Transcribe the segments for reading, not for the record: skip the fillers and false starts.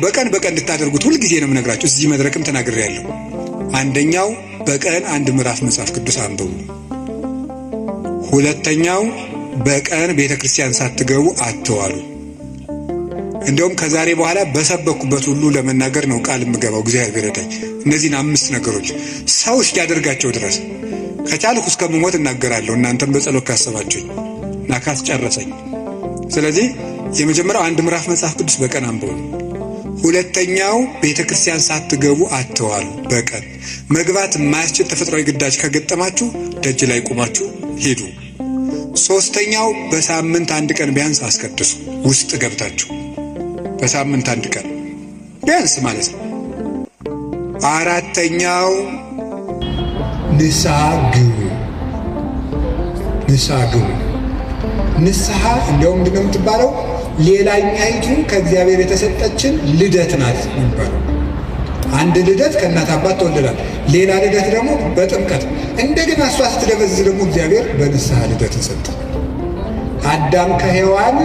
በቀን እንድታደርጉት ሁሉ ጊዜ ነው የምነግራችሁ። እዚህ መድረክም ተናግሬያለሁ። አንደኛው በቀን አንድ ምዕራፍ መጽሐፍ ቅዱስ አንብቡ። ሁለተኛው በቀን ቤተክርስቲያን ሳትገቡ አትዋሉ። እንደውም ከዛሬ በኋላ በሰበኩበት ሁሉ ለመናገር ነው ቃል የምገባው። እግዚአብሔር ይረዳኝ። እነዚህን 5 ነገሮች ሰው እስኪያደርጋቸው ድረስ ከቻልኩ እስከምሞት እናገራለሁ። እናንተም በጸሎት ካሰባችሁኝ እና ካስጨረሰኝ። ስለዚህ የመጀመሪያው አንድ ምዕራፍ መጽሐፍ ቅዱስ በቀን አንብቡ። ሁለተኛው ቤተክርስቲያን ሳትገቡ አትዋሉ። በቀን መግባት የማያስችል ተፈጥሯዊ ግዳጅ ከገጠማችሁ ደጅ ላይ ቆማችሁ ሄዱ። ሶስተኛው በሳምንት አንድ ቀን ቢያንስ አስቀድሱ። ውስጥ ገብታችሁ በሳምንት አንድ ቀን ቢያንስ ማለት ነው። አራተኛው ንስሐ ግቡ። ንስሐ እንደውም ምንድን ነው የምትባለው? ሌላኛይቱ ከእግዚአብሔር የተሰጠችን ልደት ናት የሚባለው። አንድ ልደት ከእናት አባት ተወልደናል። ሌላ ልደት ደግሞ በጥምቀት እንደገና እሷ ስትደበዝዝ ደግሞ እግዚአብሔር በንስሐ ልደትን ሰጠ። አዳም ከሔዋን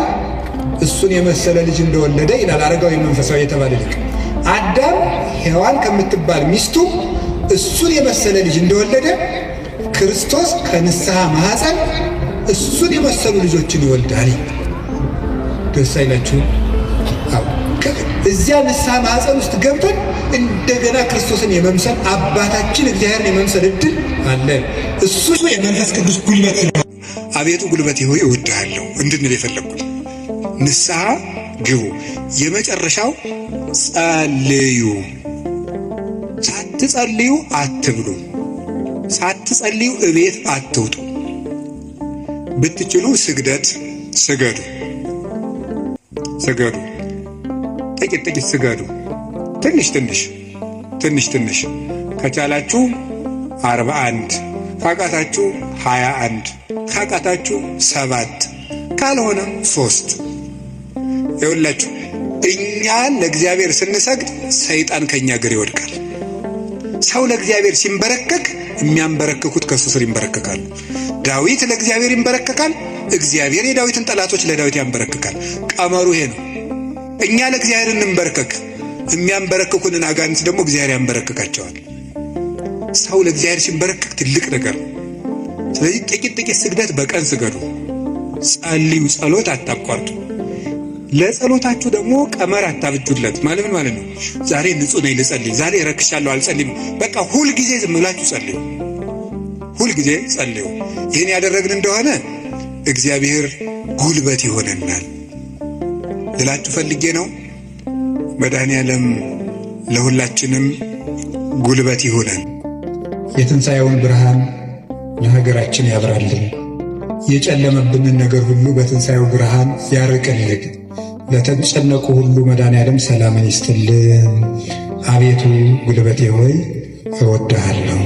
እሱን የመሰለ ልጅ እንደወለደ ይላል አረጋዊ መንፈሳዊ የተባለ ሊቅ። አዳም ሔዋን ከምትባል ሚስቱ እሱን የመሰለ ልጅ እንደወለደ ክርስቶስ ከንስሐ ማኅፀን እሱን የመሰሉ ልጆችን ይወልዳል። ደስ አይላችሁ? እዚያ ንስሐ ማኅፀን ውስጥ ገብተን እንደገና ክርስቶስን የመምሰል አባታችን እግዚአብሔርን የመምሰል እድል አለን። እሱ የመንፈስ ቅዱስ ጉልበት ነው። አቤቱ ጉልበቴ ሆይ እወድሃለሁ እንድንል የፈለግኩት ንስሐ ግቡ። የመጨረሻው ጸልዩ። ሳትጸልዩ አትብሉ። ሳትጸልዩ እቤት አትውጡ። ብትችሉ ስግደት ስገዱ። ጥቂት ስገዱ። ትንሽ ከቻላችሁ 41፣ ካቃታችሁ 21፣ ካቃታችሁ 7፣ ካልሆነ 3። ይኸውላችሁ እኛ ለእግዚአብሔር ስንሰግድ ሰይጣን ከኛ እግር ይወድቃል። ሰው ለእግዚአብሔር ሲንበረከክ የሚያንበረክኩት ከሱ ስር ይንበረከካሉ። ዳዊት ለእግዚአብሔር ይንበረከካል፣ እግዚአብሔር የዳዊትን ጠላቶች ለዳዊት ያንበረክካል። ቀመሩ ይሄ ነው። እኛ ለእግዚአብሔር እንንበረከክ፣ የሚያንበረክኩንን አጋንንት ደግሞ እግዚአብሔር ያንበረክካቸዋል። ሰው ለእግዚአብሔር ሲንበረከክ ትልቅ ነገር ነው። ስለዚህ ጥቂት ስግደት በቀን ስገዱ። ጸልዩ። ጸሎት አታቋርጡ። ለጸሎታችሁ ደግሞ ቀመር አታብጁለት። ማለት ነው? ዛሬ ንጹህ ነኝ ልጸልይ፣ ዛሬ ረክሻለሁ አልጸልይም። በቃ ሁልጊዜ ዝም ብላችሁ ጸልዩ። ሁልጊዜ ጸልዩ። ይህን ያደረግን እንደሆነ እግዚአብሔር ጉልበት ይሆነናል ልላችሁ ፈልጌ ነው። መድኃኔዓለም ለሁላችንም ጉልበት ይሆነን። የትንሣኤውን ብርሃን ለሀገራችን ያብራልን። የጨለመብንን ነገር ሁሉ በትንሣኤው ብርሃን ያርቅልን። ለተጨነቁ ሁሉ መድኃኔዓለም ሰላምን ይስጥልን። አቤቱ ጉልበቴ ሆይ እወድሃለሁ።